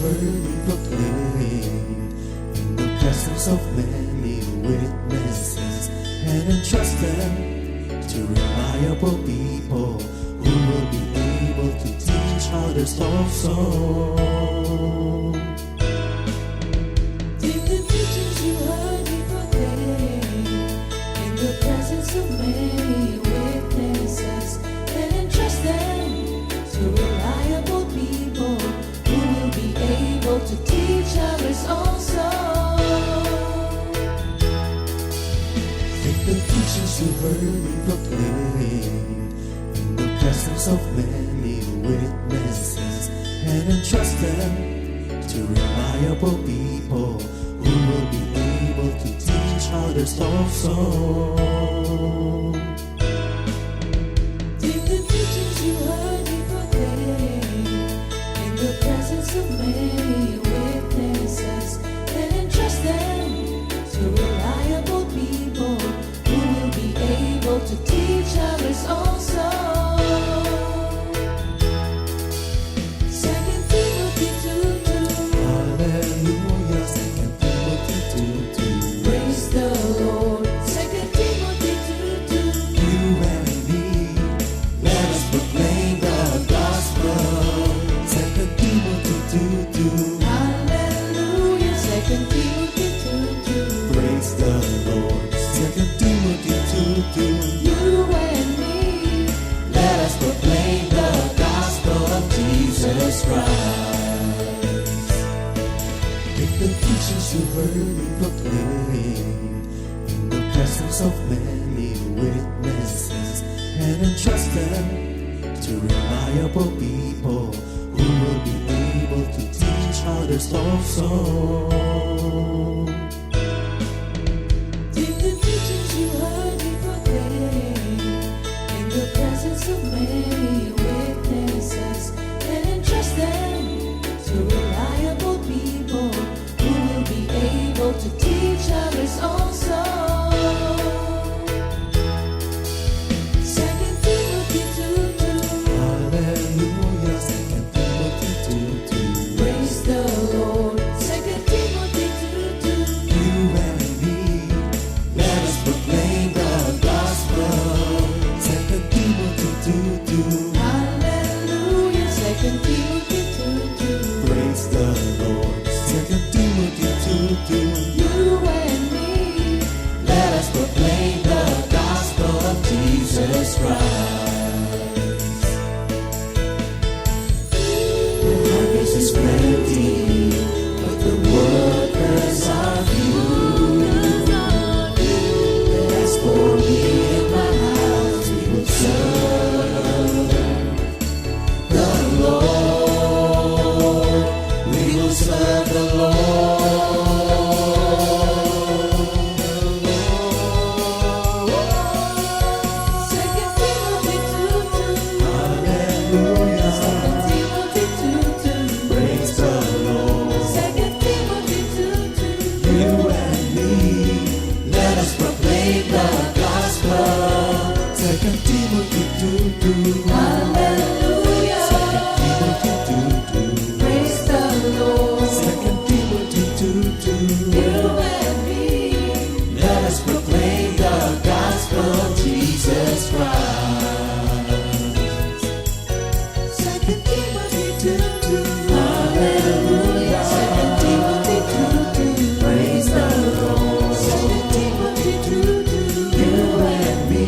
worthy proclaim in the presence of many witnesses, and entrust them to reliable people who will be able to teach others also. Take the teachings you heard me proclaim in the presence of many witnesses, and entrust them to reliable people who will be able to teach others also. Take the teachings you heard me proclaim in the presence of many witnesses, and entrust them to reliable people who will be able to teach others also. Take the teachings you heard me proclaim in the presence of many witnesses, and entrust them to reliable people who will be able to teach others also. 2 Timothy 2:2. Hallelujah, 2 Timothy 2:2. Praise the Lord. 2 Timothy 2:2. You and me, let us proclaim the gospel. 2 Timothy 2:2. Hallelujah. 2 Timothy 2:2. Praise the Lord. 2 Timothy 2:2. You and me, Let us proclaim the gospel of Jesus Christ. Take the teachings you heard me proclaim in the presence of many witnesses, and entrust them to reliable people who will be able to teach others also. take the teachings you heard me proclaim in the presence of many witnesses, and entrust them to reliable people who will be able to teach others also. 2 Timothy 2:2. Hallelujah, 2 Timothy 2:2. Praise the Lord. 2 Timothy 2:2. You and me, let us proclaim the gospel. 2 Timothy 2:2. Hallelujah. 2 Timothy 2:2. Praise the Lord. 2 Timothy 2:2. You and me, Let us proclaim the gospel of Jesus Christ. The harvest is plenty, but the workers are few. As for me and my house, we will serve the Lord. We will serve the Lord. 2 Timothy 2:2. Hallelujah. 2 Timothy 2:2. Praise the Lord. 2 Timothy 2:2. You and me, let us proclaim the gospel. 2 Timothy 2:2. Hallelujah. 2 Timothy 2:2. Praise the Lord. 2 Timothy 2:2. You and me, Let us proclaim the gospel of Jesus Christ. 2 Timothy 2:2. Hallelujah. 2 Timothy 2:2. Praise the Lord. 2 Timothy 2:2. You and me,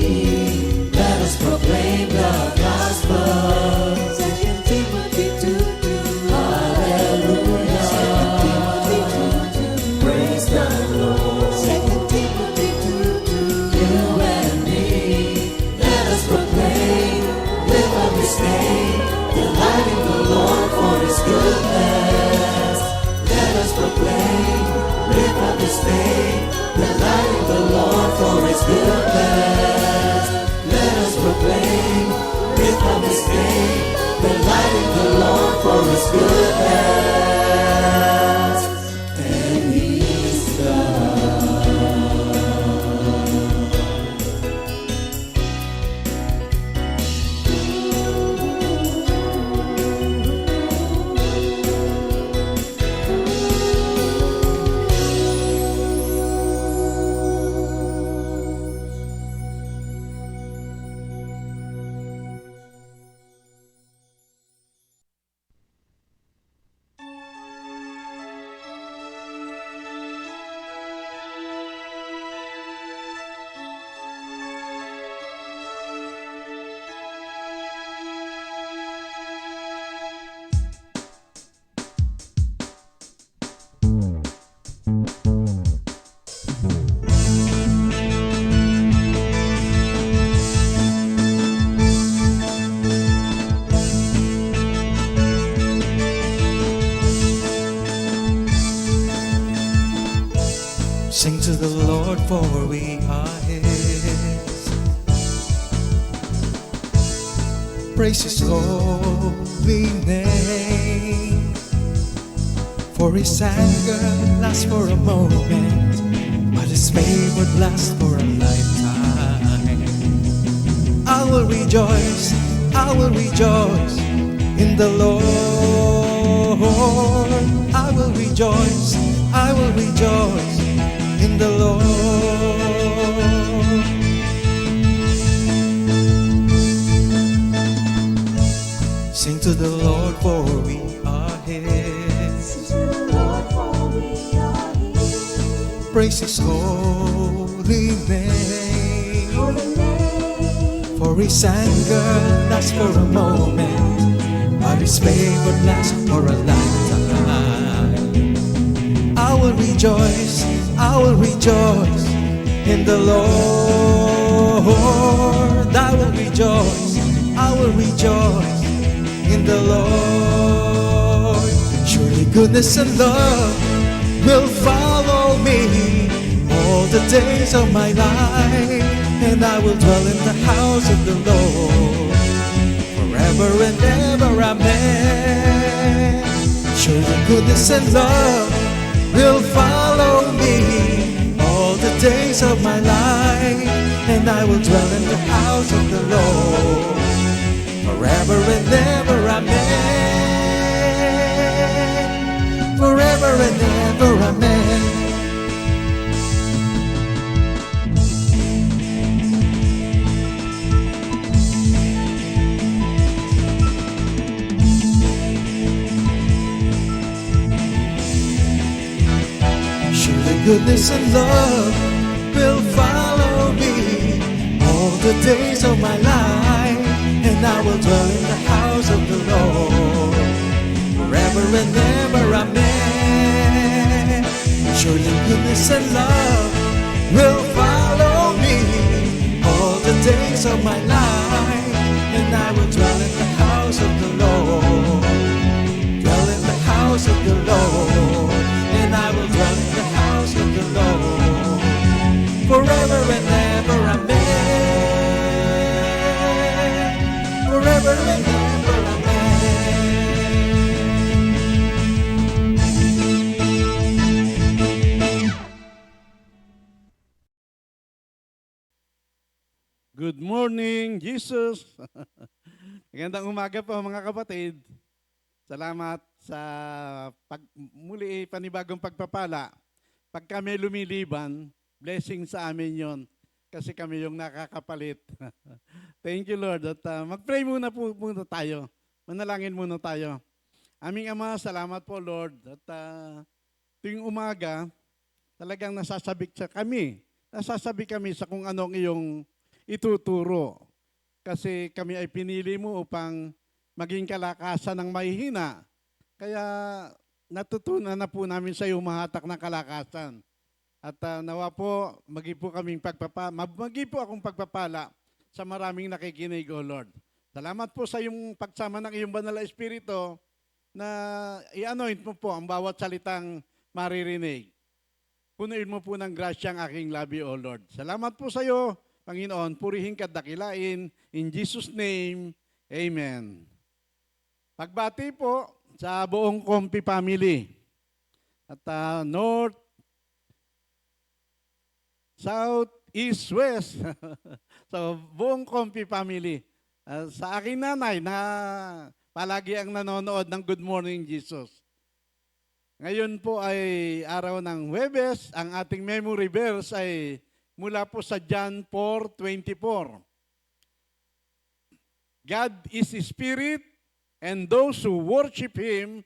let us proclaim the gospel. 2 Timothy 2:2. Hallelujah. 2 Timothy 2:2. Praise the Lord. 2 Timothy 2:2. You and me, let us proclaim, live up His name, delighting the Lord for His goodness. Let us proclaim, live up His name, delighting the Lord for His goodness. Let us proclaim, live up His name, delighting the Lord for His goodness. And He's God. for we are His. Praise His holy name, for His anger lasts for a moment, but His favor lasts for a lifetime. I will rejoice in the Lord. I will rejoice in the Lord. Sing to the Lord, for we are His. Praise His holy name, for His anger lasts for a moment, but His favor lasts for a lifetime. I will rejoice in the Lord. I will rejoice in the Lord. Surely goodness and love will follow me all the days of my life, and I will dwell in the house of the Lord forever and ever. Amen. Surely goodness and love will follow me all the days of my life, and I will dwell in the house of the Lord forever and ever. Amen. Forever and ever. Amen. Goodness and love will follow me all the days of my life, and I will dwell in the house of the Lord forever and ever. Amen. Surely goodness and love will follow me all the days of my life, and I will dwell in the house of the Lord, dwell in the house of the Lord, and I will dwell in the house of the Lord forever and ever. Amen. Forever and ever. Amen. Good morning, Jesus! Magandang umaga po mga kapatid. Salamat sa muli panibagong pagpapala. Pag kami lumiliban, blessing sa amin yon, kasi kami yung nakakapalit. Thank you, Lord. At mag-pray muna tayo. Manalangin muna tayo. Aming Ama, salamat po, Lord. At tuwing umaga, talagang nasasabi kami sa kung anong iyong ituturo. Kasi kami ay pinili mo upang maging kalakasan ng mahihina. Kaya natutunan na po namin sa iyo mahatak ng kalakasan. At nawa po, magi po akong pagpapala sa maraming nakikinig, O Lord. Salamat po sa iyong pagsama ng iyong banal na Espiritu na i-anoint mo po ang bawat salitang maririnig. Punuin mo po ng grasya ang aking labi, O Lord. Salamat po sa iyo, Panginoon. Purihin ka, dakilain. In Jesus' name, Amen. Pagbati po sa buong Compi family. At North, South, East, West. So, buong Compi family. Sa aking nanay na palagi ang nanonood ng Good Morning Jesus. Ngayon po ay araw ng Huwebes. Ang ating memory verse ay mula po sa John 4:24. God is Spirit, and those who worship Him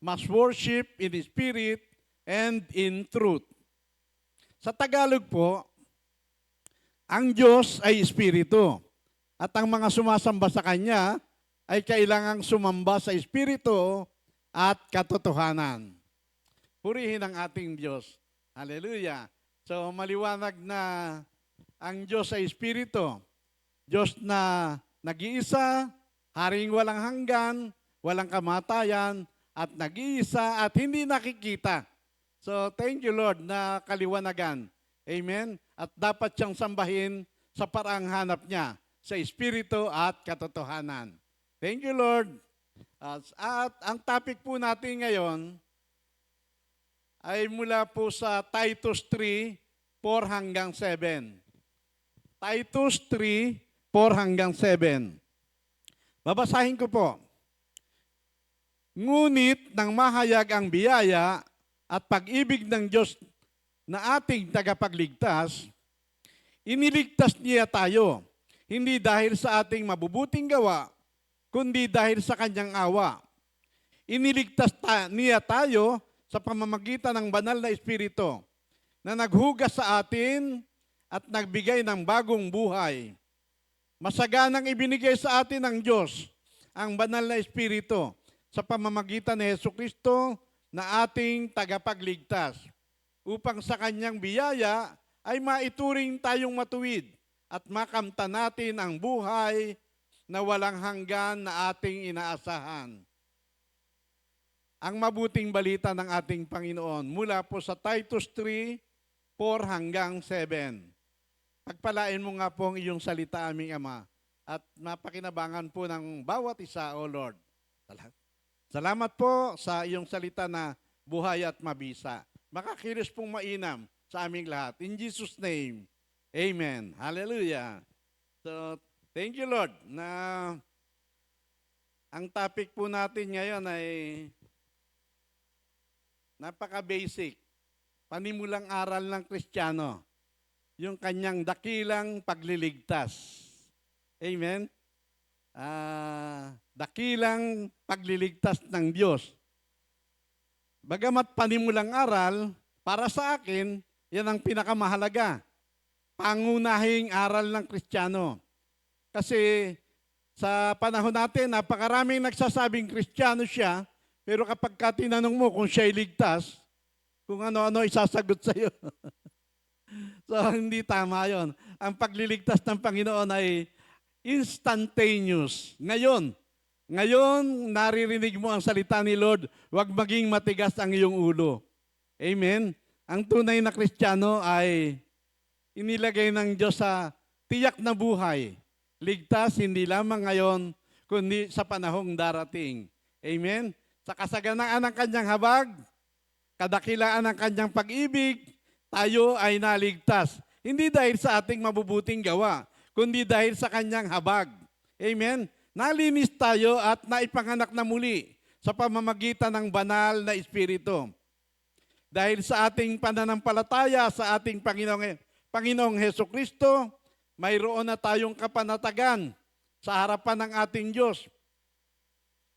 must worship in Spirit and in truth. Sa Tagalog po, ang Diyos ay Espiritu. At ang mga sumasamba sa Kanya ay kailangang sumamba sa Espiritu at katotohanan. Purihin ang ating Diyos. Hallelujah. So maliwanag na ang Diyos ay Espiritu. Diyos na nag-iisa, haring walang hanggan, walang kamatayan, at nag-iisa at hindi nakikita. So thank you, Lord, na kaliwanagan. Amen? At dapat siyang sambahin sa paraang hanap niya, sa espiritu at katotohanan. Thank you, Lord. At ang topic po natin ngayon ay mula po sa Titus 3, 4 hanggang 7. Titus 3, 4 hanggang 7. Babasahin ko po. Ngunit nang mahayag ang biyaya at pag-ibig ng Diyos na ating tagapagligtas, iniligtas niya tayo, hindi dahil sa ating mabubuting gawa, kundi dahil sa kanyang awa. Iniligtas niya tayo sa pamamagitan ng banal na Espiritu na naghugas sa atin at nagbigay ng bagong buhay. Masaganang ibinigay sa atin ng Diyos ang banal na Espiritu sa pamamagitan ni Jesucristo na ating tagapagligtas, upang sa kanyang biyaya ay maituring tayong matuwid at makamtan natin ang buhay na walang hanggan na ating inaasahan. Ang mabuting balita ng ating Panginoon mula po sa Titus 3, 4 hanggang 7. Pagpalain mo nga po ang iyong salita, aming Ama, at mapakinabangan po ng bawat isa, O Lord. Salamat po sa iyong salita na buhay at mabisa. Makakilos pong mainam sa aming lahat. In Jesus' name, Amen. Hallelujah. So, thank you, Lord, na ang topic po natin ngayon ay napaka-basic. Panimulang aral ng Kristiyano. Yung kanyang dakilang pagliligtas. Amen? Dakilang pagliligtas ng Diyos. Bagamat panimulang aral, para sa akin, yan ang pinakamahalaga. Pangunahing aral ng Kristiyano. Kasi sa panahon natin, napakaraming nagsasabing Kristiyano siya, pero kapag tinanong mo kung siya'y ligtas, kung ano-ano isasagot sa iyo. So, hindi tama yon. Ang pagliligtas ng Panginoon ay instantaneous. Ngayon, naririnig mo ang salita ni Lord, huwag maging matigas ang iyong ulo. Amen? Ang tunay na Kristiyano ay inilagay ng Diyos sa tiyak na buhay. Ligtas hindi lamang ngayon, kundi sa panahong darating. Amen? Sa kasaganaan ng kanyang habag, kadakilaan ng kanyang pag-ibig, tayo ay naligtas. Hindi dahil sa ating mabubuting gawa, kundi dahil sa kanyang habag. Amen? Nalinis tayo at naipanganak na muli sa pamamagitan ng banal na Espiritu. Dahil sa ating pananampalataya sa ating Panginoong Hesukristo, mayroon na tayong kapanatagan sa harapan ng ating Diyos.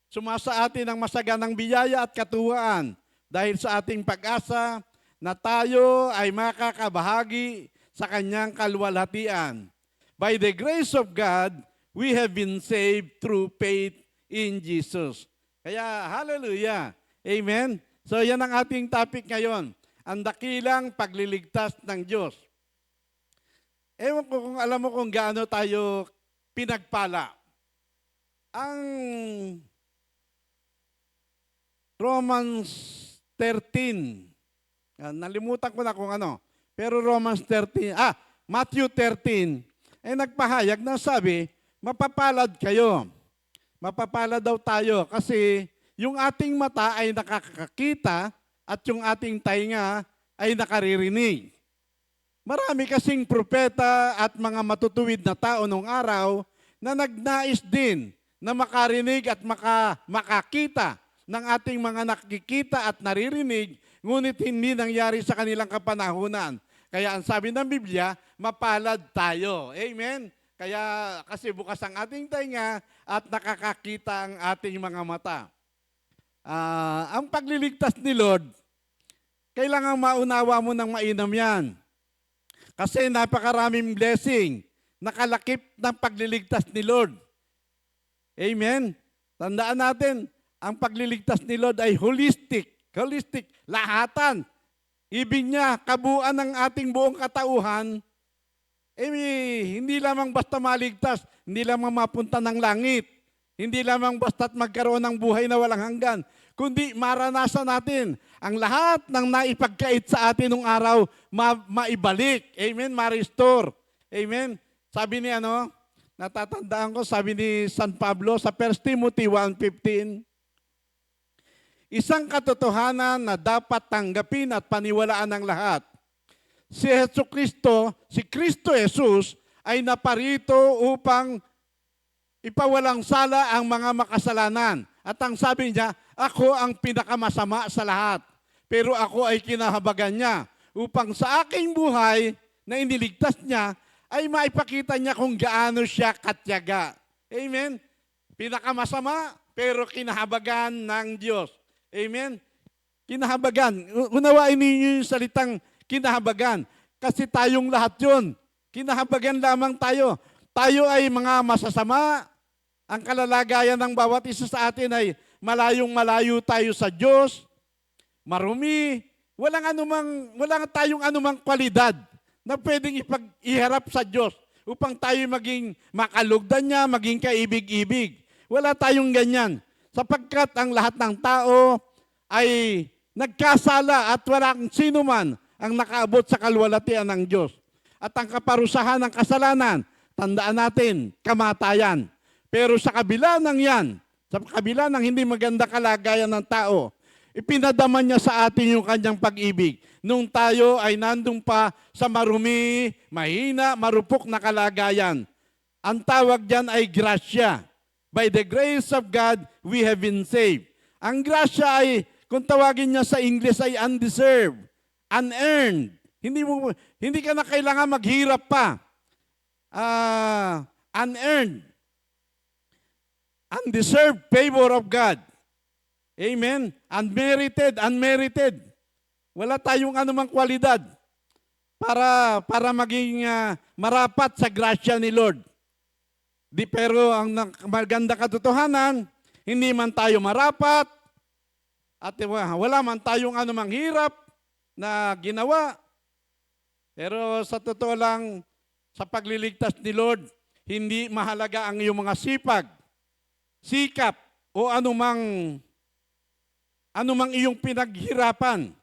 Sumasa atin ang masaganang biyaya at katuwaan dahil sa ating pag-asa na tayo ay makakabahagi sa kanyang kaluwalhatian. By the grace of God, we have been saved through faith in Jesus. Kaya, hallelujah. Amen? So, yan ang ating topic ngayon. Ang dakilang pagliligtas ng Diyos. Ewan ko kung alam mo kung gaano tayo pinagpala. Ang Romans 13, nalimutan ko na kung ano, pero Matthew 13, nagpahayag na sabi, mapapalad kayo. Mapapalad daw tayo kasi yung ating mata ay nakakakita at yung ating tainga ay nakaririnig. Marami kasing propeta at mga matutuwid na tao nung araw na nagnais din na makarinig at makakita ng ating mga nakikita at naririnig, ngunit hindi nangyari sa kanilang kapanahunan. Kaya ang sabi ng Biblia, mapalad tayo. Amen? Kaya kasi bukas ang ating tainga at nakakakita ang ating mga mata. Ang pagliligtas ni Lord, kailangan maunawa mo ng mainam yan. Kasi napakaraming blessing, nakalakip ng pagliligtas ni Lord. Amen? Tandaan natin, ang pagliligtas ni Lord ay holistic, lahatan. Ibig niya, kabuuan ng ating buong katauhan, hindi lamang basta maligtas, hindi lamang mapunta ng langit, Hindi lamang basta't magkaroon ng buhay na walang hanggan, kundi maranasan natin ang lahat ng naipagkait sa atin nung araw, maibalik. Amen? Ma-restore. Amen? Sabi ni natatandaan ko, sabi ni San Pablo sa 1 Timothy 1:15, isang katotohanan na dapat tanggapin at paniwalaan ng lahat. Si Jesucristo, si Kristo Jesus, ay naparito upang ipawalang sala ang mga makasalanan. At ang sabi niya, ako ang pinakamasama sa lahat. Pero ako ay kinahabagan niya upang sa aking buhay na iniligtas niya, ay maipakita niya kung gaano siya katyaga. Amen? Pinakamasama, pero kinahabagan ng Diyos. Amen? Kinahabagan. Unawain ninyo yung salitang kinahabagan. Kasi tayong lahat yun. Kinahabagan lamang tayo. Tayo ay mga masasama. Ang kalalagayan ng bawat isa sa atin ay malayong malayo tayo sa Diyos. Marumi. Walang tayong anumang kwalidad na pwedeng iharap sa Diyos upang tayo maging makalugdan niya, maging kaibig-ibig. Wala tayong ganyan. Sapagkat ang lahat ng tao ay nagkasala at walang sino man ang nakaabot sa kalwalatian ng Diyos. At ang kaparusahan ng kasalanan, tandaan natin, kamatayan. Pero sa kabila ng yan, sa kabila ng hindi maganda kalagayan ng tao, ipinadama niya sa atin yung kanyang pag-ibig. Nung tayo ay nandun pa sa marumi, mahina, marupok na kalagayan. Ang tawag diyan ay grasya. By the grace of God, we have been saved. Ang grasya ay, kung tawagin niya sa English, ay undeserved, unearned. Hindi ka na kailangan maghirap pa. Unearned. Undeserved favor of God. Amen? Unmerited. Wala tayong anumang kwalidad para maging marapat sa grasya ni Lord. Pero ang maganda katotohanan, hindi man tayo marapat at wala man tayong anumang hirap na ginawa. Pero sa totoo lang, sa pagliligtas ni Lord, hindi mahalaga ang iyong mga sipag, sikap, o anumang iyong pinaghirapan.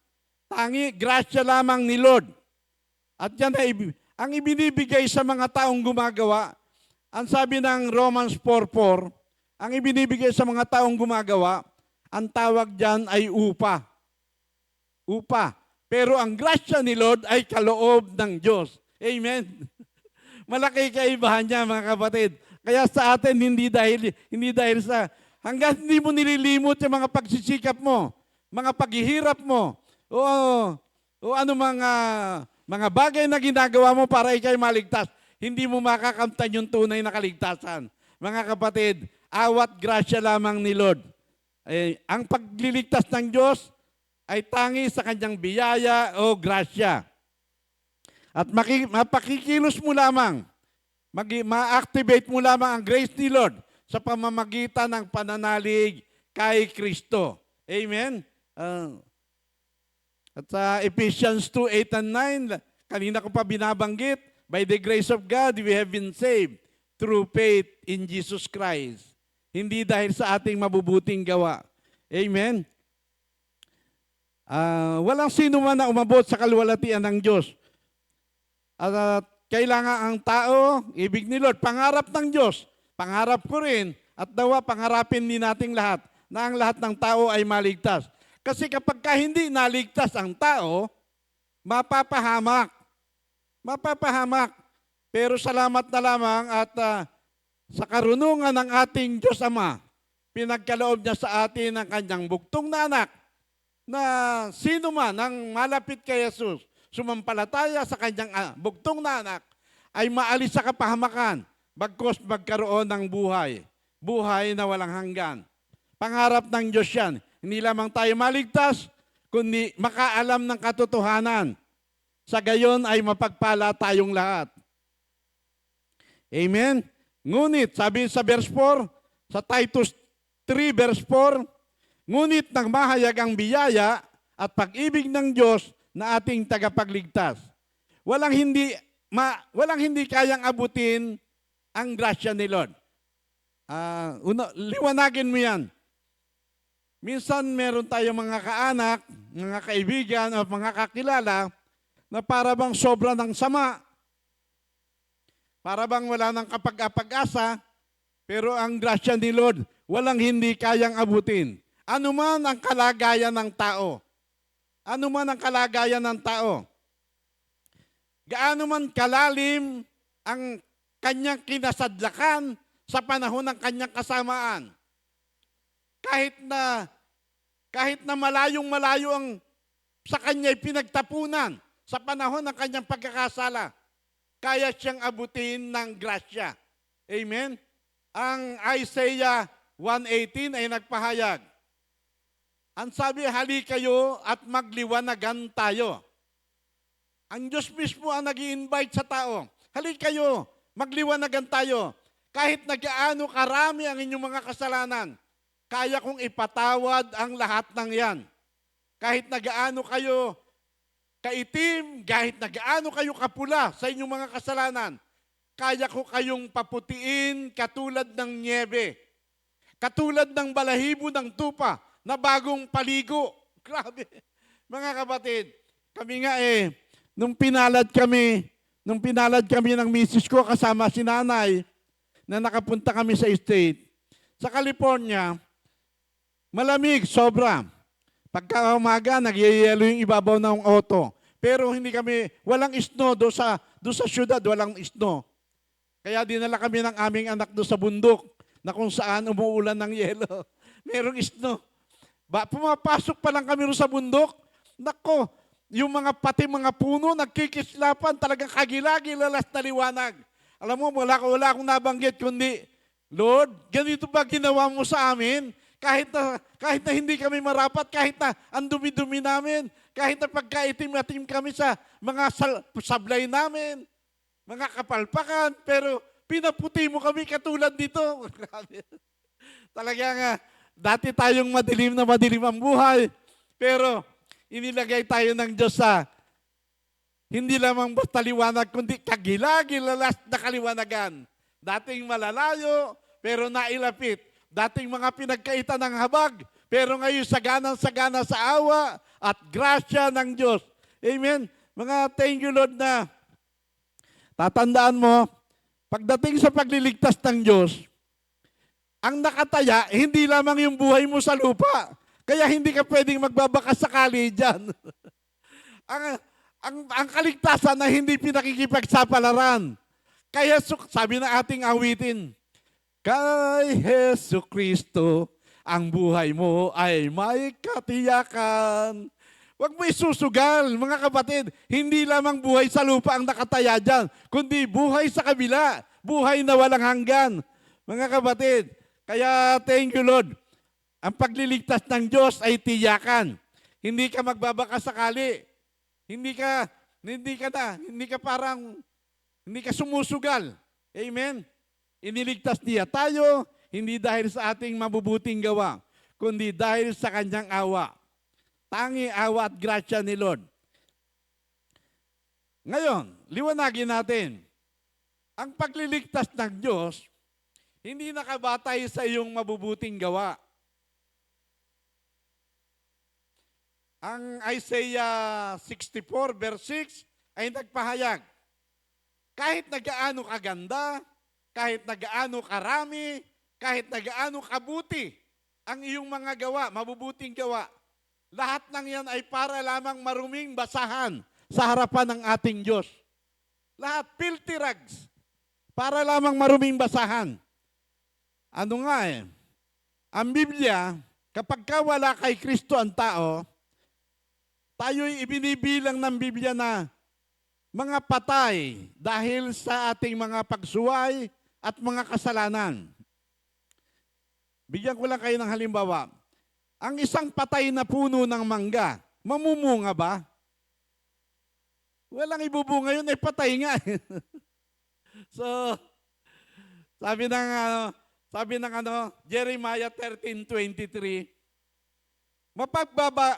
Tangi, grasya lamang ni Lord. At yan ay ang ibinibigay sa mga taong gumagawa. Ang sabi ng Romans 4:4, ang ibinibigay sa mga taong gumagawa, ang tawag dyan ay upa. Upa. Pero ang grasya ni Lord ay kaloob ng Diyos. Amen. Malaki kaibahan niya, mga kapatid. Kaya sa atin, hindi dahil sa, hanggang hindi mo nililimot yung mga pagsisikap mo, mga paghihirap mo, o ano mga bagay na ginagawa mo para ikay maligtas, hindi mo makakamtan yung tunay na kaligtasan. Mga kapatid, awat grasya lamang ni Lord. Ang pagliligtas ng Diyos ay tangi sa kanyang biyaya o grasya. At mapakikilos mo lamang, ma-activate mo lamang ang grace ni Lord sa pamamagitan ng pananalig kay Kristo. Amen? At sa Ephesians 2:8 and 9, kanina ko pa binabanggit, by the grace of God, we have been saved through faith in Jesus Christ. Hindi dahil sa ating mabubuting gawa. Amen? Walang sino man na umabot sa kalwalatian ng Diyos. At kailangan ang tao, ibig ni Lord, pangarap ng Diyos. Pangarap ko rin, at dawa pangarapin din nating lahat, na ang lahat ng tao ay maligtas. Kasi kapag hindi naligtas ang tao, mapapahamak. Mapapahamak. Pero salamat na lamang at sa karunungan ng ating Diyos Ama, pinagkaloob niya sa atin ang kanyang buktong na anak, na sino man ang malapit kay Jesus, sumampalataya sa kanyang buktong na anak, ay maalis sa kapahamakan, bagkos magkaroon ng buhay. Buhay na walang hanggan. Pangarap ng Diyos yan. Hindi lamang tayo maligtas, kundi makaalam ng katotohanan. Sa gayon ay mapagpala tayong lahat. Amen? Ngunit, sabi sa verse 4, sa Titus 3 verse 4, ngunit nagmahayag ang biyaya at pag-ibig ng Diyos na ating tagapagligtas. Walang hindi kayang abutin ang grasya ni Lord. Liwanagin mo yan. Minsan meron tayong mga kaanak, mga kaibigan o mga kakilala na para bang sobra ng sama, para bang wala ng kapag-asa, pero ang grasya ni Lord, walang hindi kayang abutin. Ano man ang kalagayan ng tao, ano man ang kalagayan ng tao, gaano man kalalim ang kanyang kinasadlakan sa panahon ng kanyang kasamaan, kahit na malayong-malayo ang sa kanya'y pinagtapunan sa panahon ng kanyang pagkakasala, kaya siyang abutin ng grasya. Amen? Ang Isaiah 1:18 ay nagpahayag. Ang sabi, hali kayo at magliwanagan tayo. Ang Diyos mismo ang nag-i-invite sa tao. Hali kayo, magliwanagan tayo. Kahit nagaano karami ang inyong mga kasalanan, kaya kong ipatawad ang lahat ng yan. Kahit nagaano kayo kaitim, kahit nagaano kayo kapula sa inyong mga kasalanan, kaya ko kayong paputiin katulad ng niebe. Katulad ng balahibo ng tupa na bagong paligo. Grabe. Mga kapatid, kami nga nung pinalad kami ng misis ko kasama si nanay, na nakapunta kami sa estate, sa California, malamig, sobra. Pagka umaga, nagyayelo yung ibabaw ng auto. Pero walang snow doon sa syudad, walang snow. Kaya dinala kami ng aming anak doon sa bundok, na kung saan umuulan ng yelo. Merong snow. Pumapasok pa lang kami doon sa bundok, nako, yung pati mga puno, nagkikislapan, talagang kagilagilalas na liwanag. Alam mo, wala akong nabanggit, kundi, Lord, ganito ba ginawa mo sa amin? Kahit na hindi kami marapat, kahit na ang dumi-dumi namin, kahit na pagkaitim-atim kami sa mga sablay namin, mga kapalpakan, pero pinaputi mo kami katulad dito. Talaga nga, dati tayong madilim ang buhay, pero inilagay tayo ng Diyos sa hindi lamang basta liwanag, kundi kagilagilalas na kaliwanagan. Dating malalayo, pero nailapit. Dating mga pinagkaitan ng habag, pero ngayon saganang-sagana sa awa at grasya ng Diyos. Amen? Mga thank you, Lord, na tatandaan mo, pagdating sa pagliligtas ng Diyos, ang nakataya, hindi lamang yung buhay mo sa lupa. Kaya hindi ka pwedeng magbabakas sakali dyan. ang kaligtasan na hindi pinakikipagsapalaran. Kaya sabi na ating awitin, kay Hesu Kristo, ang buhay mo ay may katiyakan. Huwag mo isusugal, mga kapatid. Hindi lamang buhay sa lupa ang nakataya dyan, kundi buhay sa kabila, buhay na walang hanggan. Mga kapatid, kaya thank you, Lord. Ang pagliligtas ng Diyos ay tiyakan. Hindi ka magbabaka sakali. Hindi ka sumusugal. Amen? Iniligtas niya tayo, hindi dahil sa ating mabubuting gawa, kundi dahil sa kanyang awa. Tangi awa at grasya ni Lord. Ngayon, liwanagin natin. Ang pagliligtas ng Diyos, hindi nakabatay sa iyong mabubuting gawa. Ang Isaiah 64 verse 6 ay nagpahayag, kahit nagaano kaganda, kahit nagaano karami, kahit nagaano kabuti ang iyong mga gawa, mabubuting gawa, lahat ng yan ay para lamang maruming basahan sa harapan ng ating Diyos. Lahat, filthy rags, para lamang maruming basahan. Ano nga ang Biblia, kapag wala kay Kristo ang tao, tayo'y ibinibilang ng Biblia na mga patay dahil sa ating mga pagsuway at mga kasalanan. Bigyan ko lang kayo ng halimbawa. Ang isang patay na puno ng mangga, mamumunga ba? Walang ibubunga yun, patay nga. So, sabi ng Jeremiah 13:23,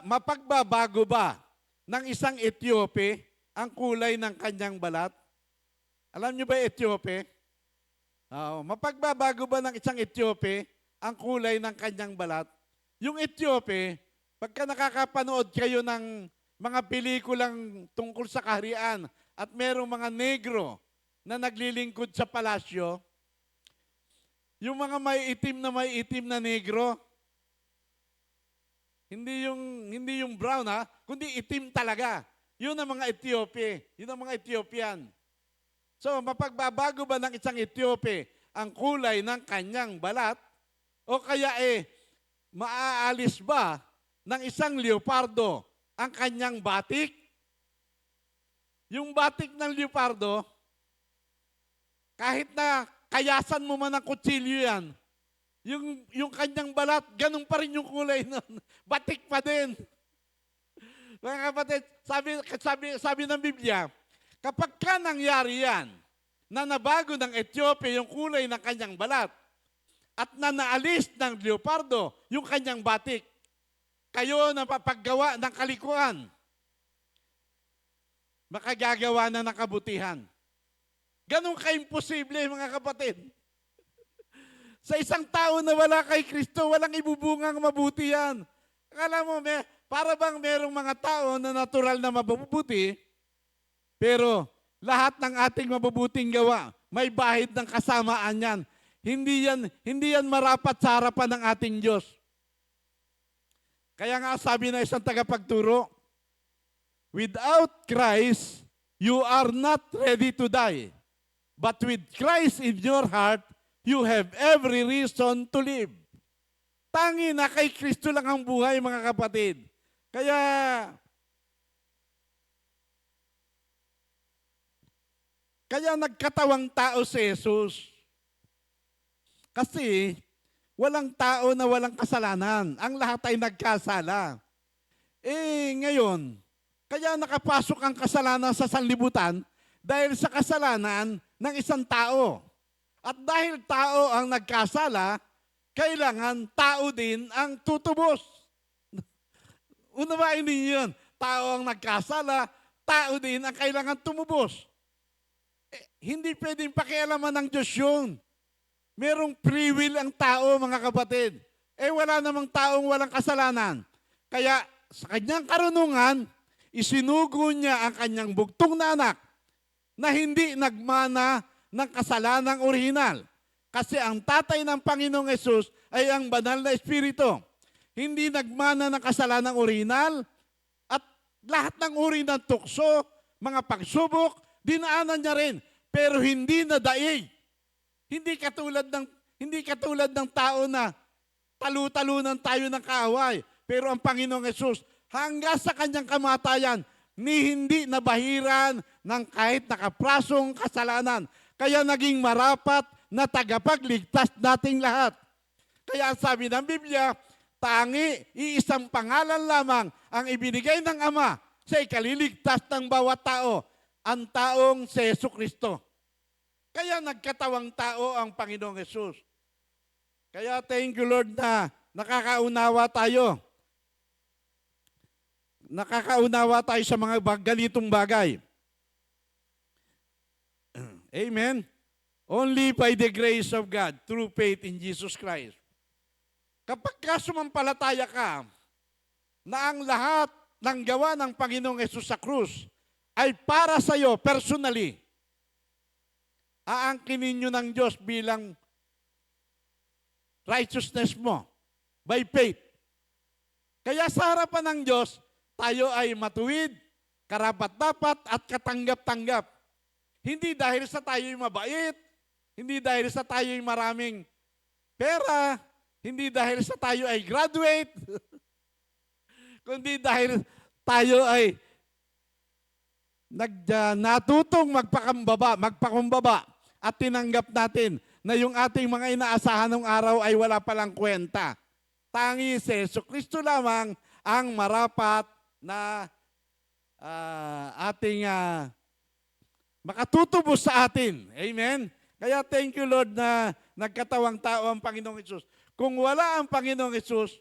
mapagbabago ba ng isang Etiope ang kulay ng kanyang balat? Alam niyo ba Etiope? Mapagbabago ba ng isang Etiope ang kulay ng kanyang balat? Yung Etiope, pagka nakakapanood kayo ng mga pelikulang tungkol sa kaharian at merong mga negro na naglilingkod sa palasyo, yung mga may itim na negro, hindi yung brown kundi itim talaga. Yun ang mga Etiope, yun ang mga Ethiopian. So, mapagbabago ba ng isang Etiope ang kulay ng kanyang balat? O kaya maaalis ba ng isang leopardo ang kanyang batik? Yung batik ng leopardo, kahit na kayasan mo man ng kutsilyo yan, yung kanyang balat, ganun pa rin yung kulay nun. Batik pa din. Mga kapatid, sabi ng Biblia, kapag ka nangyari yan, na nabago ng Etiope yung kulay ng kanyang balat, at na naalis ng leopardo yung kanyang batik, kayo na papaggawa ng kalikuan, makagagawa na ng kabutihan. Ganun ka-imposible, mga kapatid. Sa isang tao na wala kay Kristo, walang ibubungang mabuti yan. Akala mo, para bang merong mga tao na natural na mabubuti, pero lahat ng ating mabubuting gawa, may bahid ng kasamaan yan. Hindi yan marapat sa harapan ng ating Diyos. Kaya nga sabi na isang tagapagturo, without Christ, you are not ready to die. But with Christ in your heart, you have every reason to live. Tangi na kay Kristo lang ang buhay, mga kapatid. Kaya nagkatawang tao si Jesus. Kasi walang tao na walang kasalanan. Ang lahat ay nagkasala. Ngayon, kaya nakapasok ang kasalanan sa sanlibutan dahil sa kasalanan ng isang tao. At dahil tao ang nagkasala, kailangan tao din ang tutubos. Unawain ninyo yun. Tao ang nagkasala, tao din ang kailangan tumubos. Hindi pwedeng pakialaman ng Diyos yun. Merong free will ang tao, mga kapatid. Wala namang taong walang kasalanan. Kaya sa kanyang karunungan, isinugo niya ang kanyang bugtong na anak na hindi nagmana ng kasalanang orihinal. Kasi ang tatay ng Panginoong Hesus ay ang banal na Espiritu. Hindi nagmana ng kasalanang orihinal at lahat ng uri ng tukso, mga pagsubok, dinaanan niya rin. Pero hindi na daig. Hindi katulad ng tao na talu-talunan tayo ng kaaway. Pero ang Panginoong Hesus, hanggang sa kanyang kamatayan, hindi nabahiran ng kahit nakaprasong kasalanan. Kaya naging marapat na tagapagligtas nating lahat. Kaya sabi ng Biblia, tangi, iisang pangalan lamang ang ibinigay ng Ama sa ikaliligtas ng bawat tao, ang taong si Jesucristo. Kaya nagkatawang tao ang Panginoong Hesus. Kaya thank you Lord na nakakaunawa tayo. Nakakaunawa tayo sa mga ganitong bagay. Amen. Only by the grace of God, through faith in Jesus Christ. Kapag sumampalataya ka na ang lahat ng gawa ng Panginoong Hesus sa krus ay para sa iyo personally, aangkinin nyo ng Diyos bilang righteousness mo by faith. Kaya sa harapan ng Diyos, tayo ay matuwid, karapat-dapat at katanggap-tanggap. Hindi dahil sa tayo'y mabait, hindi dahil sa tayo'y maraming pera, hindi dahil sa tayo ay graduate, kundi dahil tayo ay natutong magpakumbaba at tinanggap natin na yung ating mga inaasahan ng araw ay wala palang kwenta. Tangi si Jesucristo lamang ang marapat na ating makatutubos sa atin. Amen? Kaya thank you Lord na nagkatawang tao ang Panginoong Hesus. Kung wala ang Panginoong Hesus,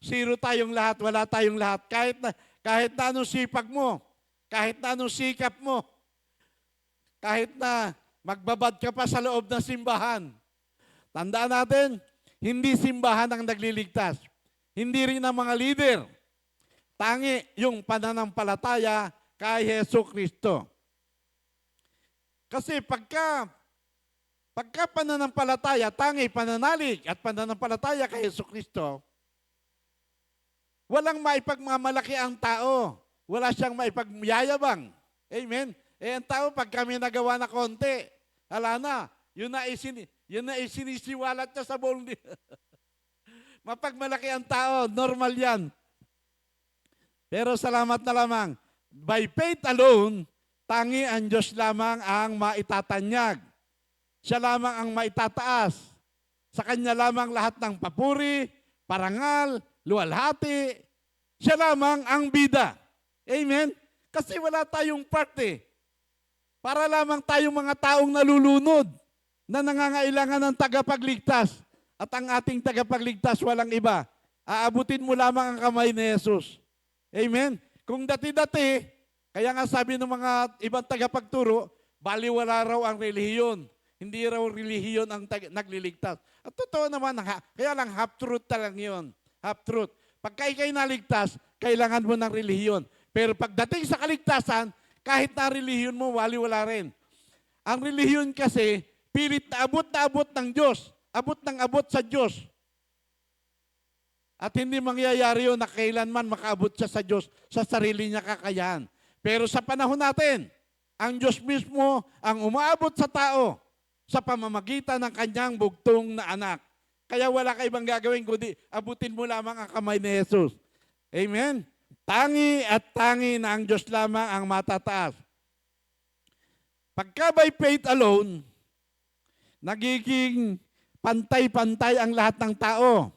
zero tayong lahat, wala tayong lahat. Kahit na anong sipag mo, kahit na anong sikap mo, kahit na Magbabad ka pa sa loob ng simbahan. Tandaan natin, hindi simbahan ang nagliligtas. Hindi rin ang mga leader. Tangi yung pananampalataya kay Hesus Kristo. Kasi pagka pananampalataya, tangi pananalig at pananampalataya kay Hesus Kristo, walang maipagmamalaki ang tao. Wala siyang maipagmayayabang. Amen? Ang tao, pag kami nagawa na konti, hala na, yun na isinisiwalat niya sa bowl. Mapagmalaki ang tao, normal yan. Pero salamat na lamang, by faith alone, tangi ang Diyos lamang ang maitatanyag. Siya lamang ang maitataas. Sa Kanya lamang lahat ng papuri, parangal, luwalhati. Siya lamang ang bida. Amen? Kasi wala tayong parte. Para lamang tayong mga taong nalulunod na nangangailangan ng tagapagligtas. At ang ating tagapagligtas walang iba. Aabutin mo lamang ang kamay ni Jesus. Amen? Kung dati-dati, kaya nga sabi ng mga ibang tagapagturo, baliwala raw ang relihiyon. Hindi raw relihiyon ang nagliligtas. At totoo naman, kaya lang half-truth lang yun. Half-truth. Pagka ikay naligtas, kailangan mo ng relihiyon. Pero pagdating sa kaligtasan, kahit na relihiyon mo, wala rin. Ang relihiyon kasi, pilit na abot ng Diyos. Abot ng abot sa Diyos. At hindi mangyayari yun na kailanman makaabot siya sa Diyos sa sarili niya kakayahan. Pero sa panahon natin, ang Diyos mismo ang umaabot sa tao sa pamamagitan ng kanyang bugtong na anak. Kaya wala ka ibang gagawin kundi abutin mo lamang ang kamay ni Jesus. Amen? Tangi at tangi na ang Diyos lamang ang matataas. Pagka by faith alone, nagiging pantay-pantay ang lahat ng tao.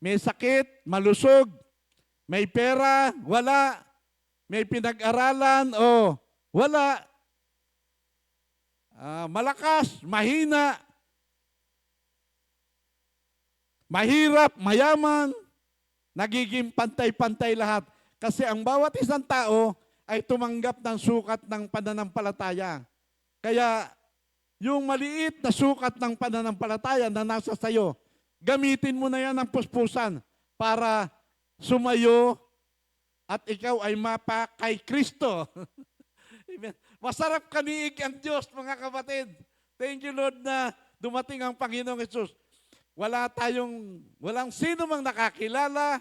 May sakit, malusog, may pera, wala, may pinag-aralan o wala, malakas, mahina, mahirap, mayaman, nagiging pantay-pantay lahat. Kasi ang bawat isang tao ay tumanggap ng sukat ng pananampalataya. Kaya yung maliit na sukat ng pananampalataya na nasa sayo, gamitin mo na yan ng puspusan para sumayo at ikaw ay mapa kay Kristo. Amen. Masarap kaniig ang Diyos, mga kapatid. Thank you, Lord, na dumating ang Panginoong Hesus. Walang sino mang nakakilala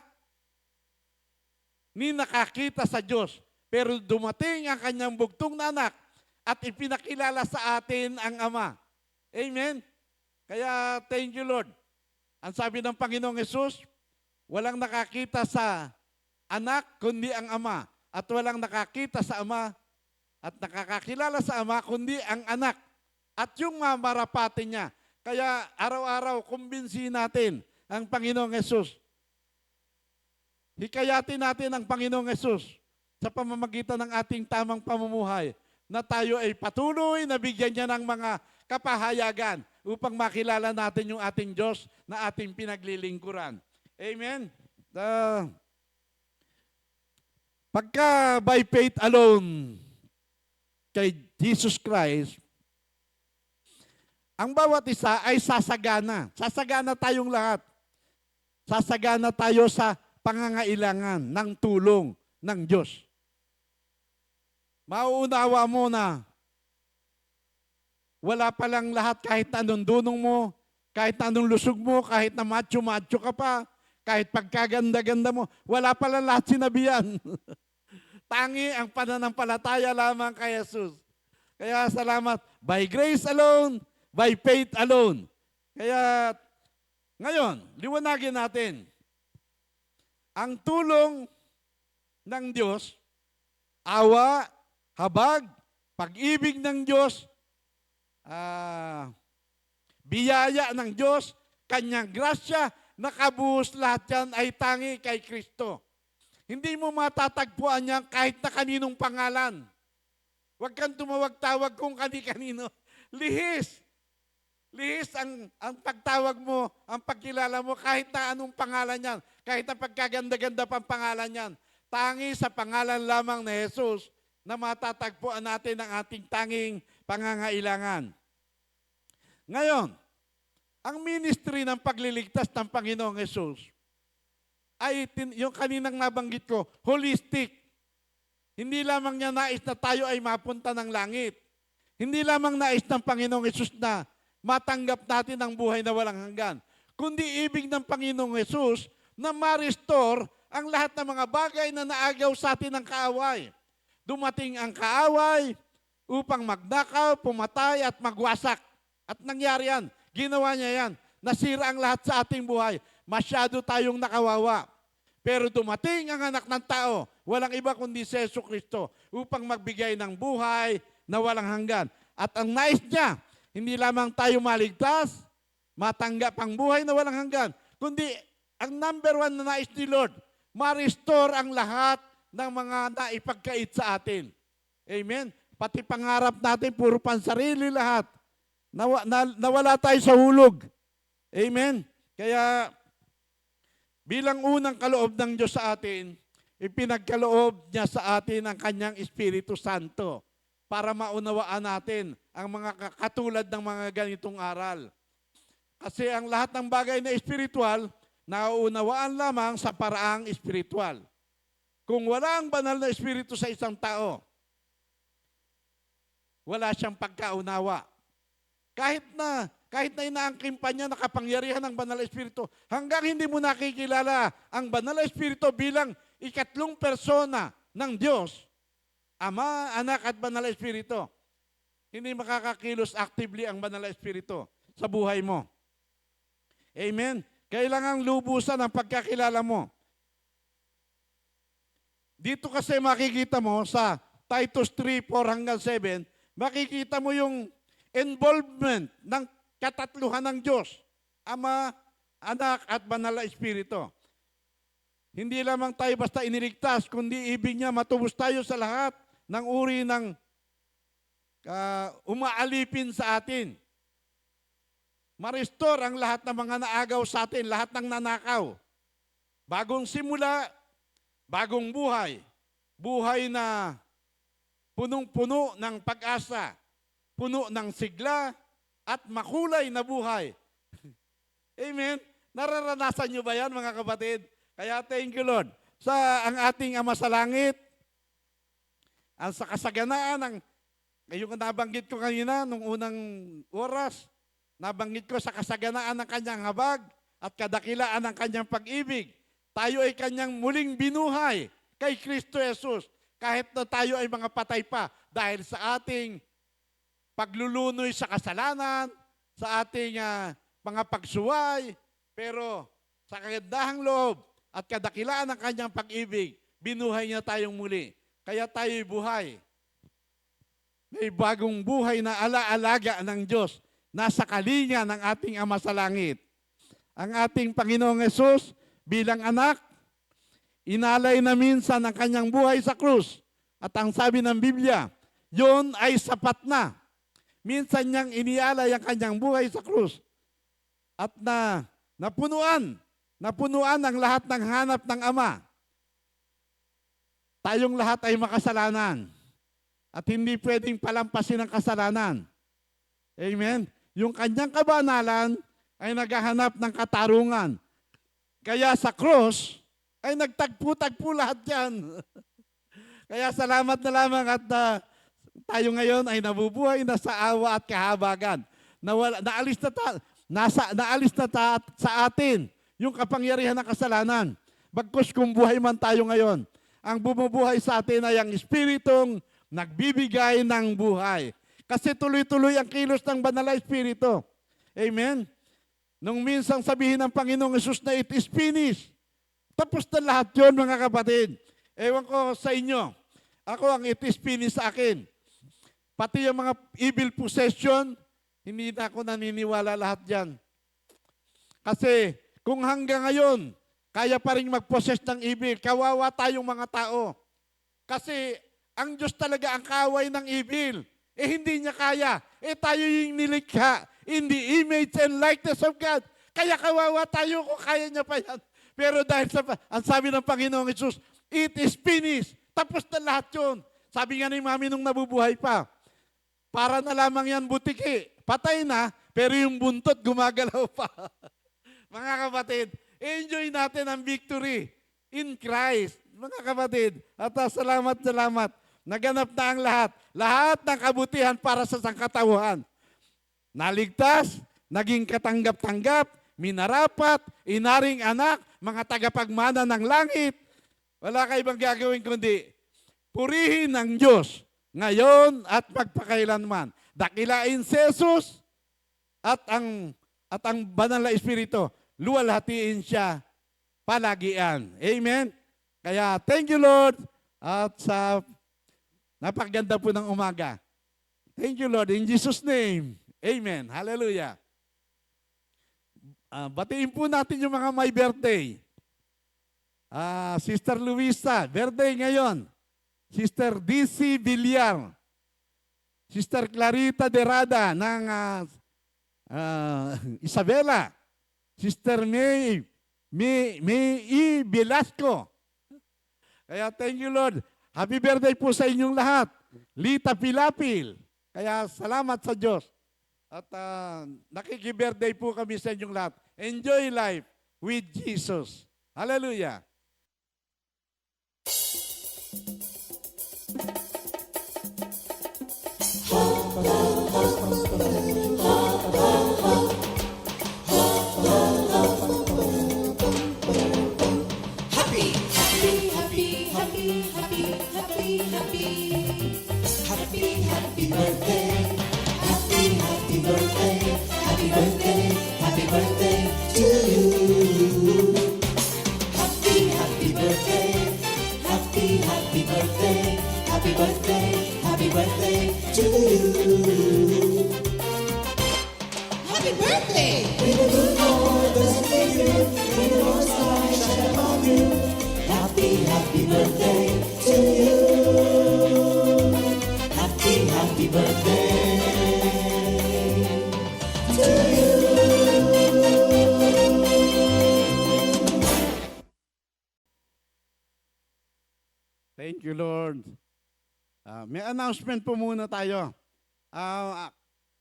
ni nakakita sa Diyos. Pero dumating ang kanyang bugtong na anak at ipinakilala sa atin ang Ama. Amen? Kaya thank you, Lord. Ang sabi ng Panginoong Hesus, walang nakakita sa anak kundi ang Ama. At walang nakakita sa Ama at nakakakilala sa Ama kundi ang anak. At yung mamarapati niya. Kaya araw-araw, kumbinsihin natin ang Panginoong Hesus. Hikayatin natin ang Panginoong Hesus sa pamamagitan ng ating tamang pamumuhay na tayo ay patuloy na bigyan niya ng mga kapahayagan upang makilala natin yung ating Diyos na ating pinaglilingkuran. Amen? Pagka by faith alone kay Jesus Christ, ang bawat isa ay sasagana. Sasagana tayong lahat. Sasagana tayo sa pangangailangan ng tulong ng Diyos. Mauunawa mo na wala palang lahat kahit anong dunong mo, kahit anong lusog mo, kahit na macho-macho ka pa, kahit pagkaganda-ganda mo, wala palang lahat sinabihan. Tangi ang pananampalataya lamang kay Jesus. Kaya salamat. By grace alone, by faith alone. Kaya ngayon, liwanagin natin. Ang tulong ng Diyos, awa, habag, pag-ibig ng Diyos, biyaya ng Diyos, kanyang grasya, nakabuhos lahat yan ay tangi kay Kristo. Hindi mo matatagpuan yan kahit na kaninong pangalan. Huwag kang tumawag-tawag kung kani-kanino. Lihis. Lihis ang pagtawag mo, ang pagkilala mo, kahit na anong pangalan yan, kahit na pagkaganda-ganda pang pangalan yan. Tangi sa pangalan lamang ni Jesus na matatagpuan natin ang ating tanging pangangailangan. Ngayon, ang ministry ng pagliligtas ng Panginoong Hesus ay yung kaninang nabanggit ko, holistic. Hindi lamang niya nais na tayo ay mapunta ng langit. Hindi lamang nais ng Panginoong Hesus na matanggap natin ang buhay na walang hanggan. Kundi ibig ng Panginoong Hesus na ma-restore ang lahat ng mga bagay na naagaw sa atin ng kaaway. Dumating ang kaaway upang magnakaw, pumatay at magwasak. At nangyari yan. Ginawa niya yan. Nasira ang lahat sa ating buhay. Masyado tayong nakawawa. Pero dumating ang anak ng tao, walang iba kundi si Jesucristo, upang magbigay ng buhay na walang hanggan. At ang nais niya, hindi lamang tayo maligtas, matanggap ang buhay na walang hanggan, kundi ang number one na nais ni Lord, ma-restore ang lahat ng mga naipagkait sa atin. Amen? Pati pangarap natin, puro pansarili lahat. Nawala tayo sa hulog. Amen? Kaya, bilang unang kaloob ng Diyos sa atin, ipinagkaloob niya sa atin ang kanyang Espiritu Santo para maunawaan natin ang mga katulad ng mga ganitong aral. Kasi ang lahat ng bagay na espiritual, nauunawaan lamang sa paraang espiritual. Kung wala ang banal na espiritu sa isang tao, wala siyang pagkaunawa. Kahit na inaangkin pa niya nakapangyarihan ng banal na espiritu, hanggang hindi mo nakikilala ang banal na espiritu bilang ikatlong persona ng Diyos, Ama, Anak at Banal na Espiritu, hindi makakakilos actively ang Banal na Espiritu sa buhay mo. Amen? Kailangang lubusan ang pagkakilala mo. Dito kasi makikita mo sa Titus 3:4-7, makikita mo yung involvement ng katatluhan ng Diyos, Ama, Anak at Banal na Espiritu. Hindi lamang tayo basta iniligtas, kundi ibig niya matubos tayo sa lahat ng uri ng umaalipin sa atin. Ma-restore ang lahat ng mga naagaw sa atin, lahat ng nanakaw. Bagong simula, bagong buhay. Buhay na punong-puno ng pag-asa, puno ng sigla, at makulay na buhay. Amen? Nararanasan nyo ba yan, mga kapatid? Kaya thank you, Lord. Sa ang ating Ama sa Langit, ang sa kasaganaan ng, yung nabanggit ko kanina, nung unang oras, nabanggit ko sa kasaganaan ng kanyang habag at kadakilaan ng kanyang pag-ibig. Tayo ay kanyang muling binuhay kay Kristo Jesus. Kahit na tayo ay mga patay pa dahil sa ating paglulunoy sa kasalanan, sa ating mga pagsuway, pero sa kagandahang loob at kadakilaan ng kanyang pag-ibig, binuhay niya tayong muli. Kaya tayo'y buhay. May bagong buhay na alaalaga ng Diyos. Nasa kalinga ng ating Ama sa Langit. Ang ating Panginoong Hesus bilang anak, inalay na minsan ang kanyang buhay sa krus. At ang sabi ng Biblia, yon ay sapat na. Minsan niyang inialay ang kanyang buhay sa krus. At napunuan ang lahat ng hanap ng Ama. Tayong lahat ay makasalanan. At hindi pwedeng palampasin ang kasalanan. Amen? Yung kanyang kabanalan ay naghahanap ng katarungan. Kaya sa cross, ay nagtagpo-tagpo lahat yan. Kaya salamat na lamang at tayo ngayon ay nabubuhay na sa awa at kahabagan. Naalis na sa atin yung kapangyarihan ng kasalanan. Bagkus kung buhay man tayo ngayon, ang bumubuhay sa atin ay ang Espiritong nagbibigay ng buhay. Kasi tuloy-tuloy ang kilos ng Banal na Espiritu. Amen? Nung minsang sabihin ng Panginoong Hesus na it is finished, tapos na lahat yun, mga kapatid. Ewan ko sa inyo, ako ang it is finished sa akin. Pati yung mga evil possession, hindi na ako naniniwala lahat yan. Kasi kung hanggang ngayon, kaya pa rin mag-possess ng evil, kawawa tayong mga tao. Kasi ang Diyos talaga ang kaway ng evil. Hindi niya kaya. Tayo yung nilikha in the image and likeness of God. Kaya kawawa tayo kung kaya niya pa yan. Pero dahil ang sabi ng Panginoong Hesus, it is finished. Tapos na lahat yun. Sabi nga ni Mami nung nabubuhay pa, para na lamang yan butiki. Patay na, pero yung buntot gumagalaw pa. Mga kapatid, enjoy natin ang victory in Christ. Mga kapatid, at salamat. Naganap na ang lahat. Lahat ng kabutihan para sa sangkatauhan. Naligtas, naging katanggap-tanggap, minarapat, inaring anak, mga tagapagmana ng langit. Wala kayo bang gagawin kundi purihin ng Diyos ngayon at magpakailanman. Dakilain si Jesus at ang banal na Espiritu, luwalhatiin siya palagian. Amen? Kaya thank you Lord at sa napakaganda po ng umaga. Thank you Lord in Jesus' name. Amen. Hallelujah. Batiin po natin yung mga may birthday. Sister Luisa, birthday ngayon. Sister DC Villar. Sister Clarita Derada ng Isabela. Sister May E. Velasco. Kaya thank you Lord. Happy birthday po sa inyong lahat. Lita Pilapil. Kaya salamat sa Diyos. At nakiki-birthday po kami sa inyong lahat. Enjoy life with Jesus. Hallelujah. Happy birthday to you. Happy birthday! May the good Lord bless you, may the Lord's light shine upon you. Happy birthday to you. Happy birthday to you. Thank you, Lord. May announcement po muna tayo.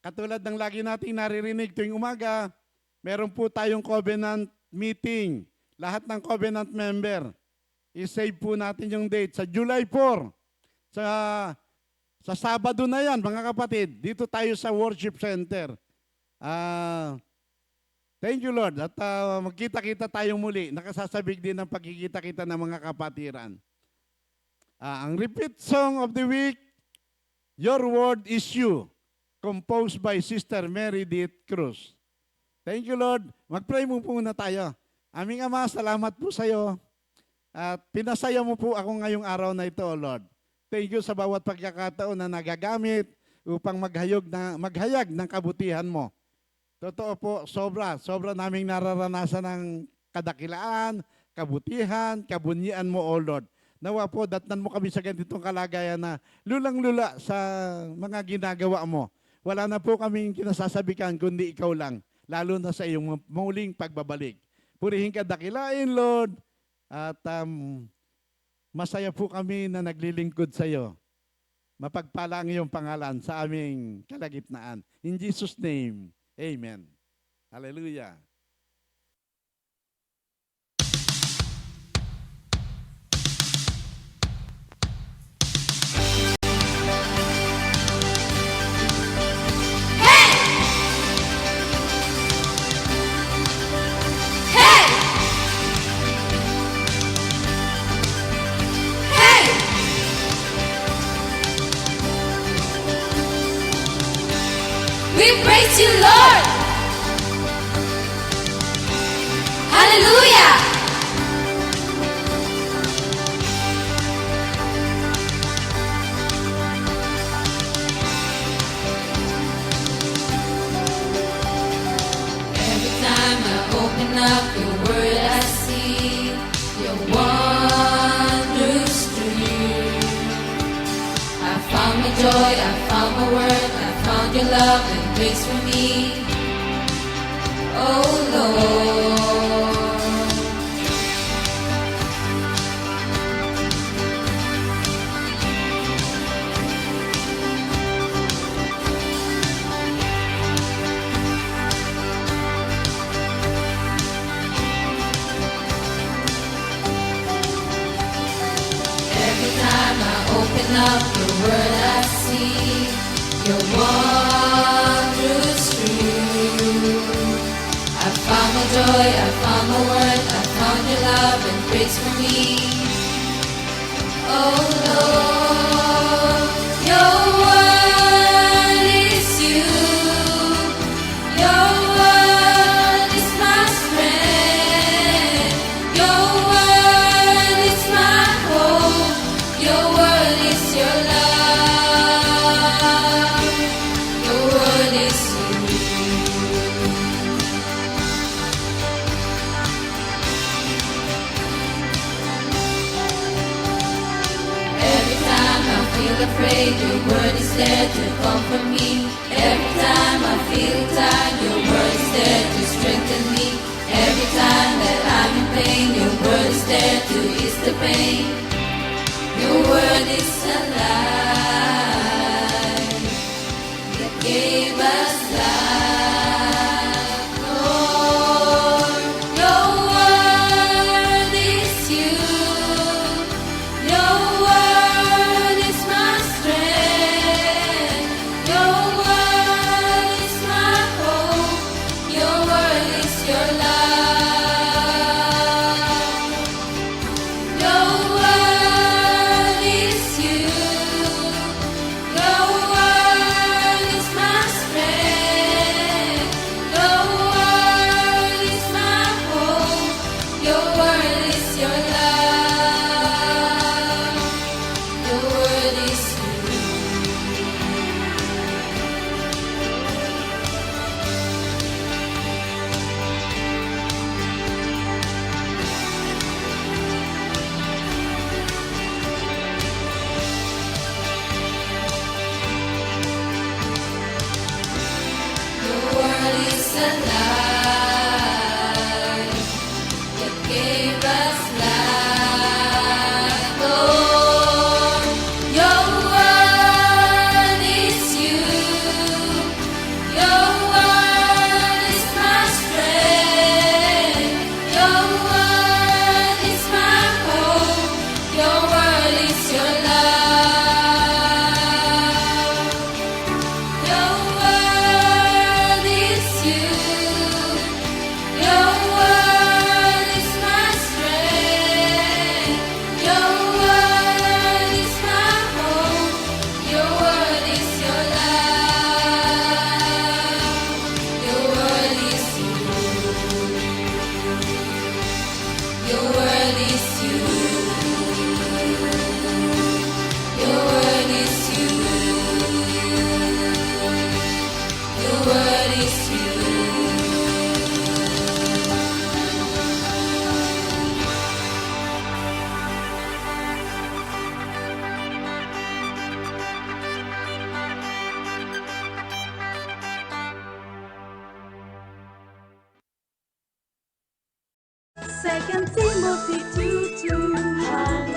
Katulad ng lagi nating naririnig tuwing umaga, meron po tayong covenant meeting. Lahat ng covenant member, i-save po natin yung date sa July 4. Sa Sabado na yan, mga kapatid. Dito tayo sa worship center. Thank you, Lord. At magkita-kita tayong muli. Nakasasabik din ng pagkikita-kita ng mga kapatiran. Ang repeat song of the week, Your Word is You, composed by Sister Meredith Cruz. Thank you, Lord. Mag-pray mo muna tayo. Aming Ama, salamat po sa iyo. At pinasaya mo po ako ngayong araw na ito, Lord. Thank you sa bawat pagkakataon na nagagamit upang maghayag ng kabutihan mo. Totoo po, sobra naming nararanasan ng kadakilaan, kabutihan, kabunyian mo, O Lord. Nawa po, datnan mo kami sa ganitong kalagayan na lulang-lula sa mga ginagawa mo. Wala na po kaming kinasasabikan kundi ikaw lang, lalo na sa iyong muling pagbabalik. Purihin ka dakilain, Lord, at masaya po kami na naglilingkod sa iyo. Mapagpala ang iyong pangalan sa aming kalagitnaan. In Jesus' name, amen. Hallelujah. We praise you, Lord. Hallelujah. Every time I open up your word, I see your wondrous truth. I found my joy, I found my worth, I found your love and grace for me, oh Lord. word I see, your wondrous truth. I found my joy, I found my worth, I found your love and grace for me. Oh Lord, your word is you. Your word is my strength. Your word is my hope. Your word is your love. Your word is you. Every time I feel afraid, your word is there to comfort me. Every time I feel tired, your word is there to strengthen me. Every time that I'm in pain, your word is there to ease the pain. Your word is alive. It gave us life. Lord, your word is you. Your word is my strength. Your word is my hope. Your word is your love. Your word is you. Your word is my strength. Your word is my hope. Your word is your love. Your word is you. Your word is alive. It gave us life. Lord, your word is you. Your word is my strength. Your word is my hope. Your word is your love. Your word is you. Your word is my strength. Your word is my hope. Your word is your love. Your word is you. Your word is you. Your word is you. Your word is you. Second Timothy 2:2.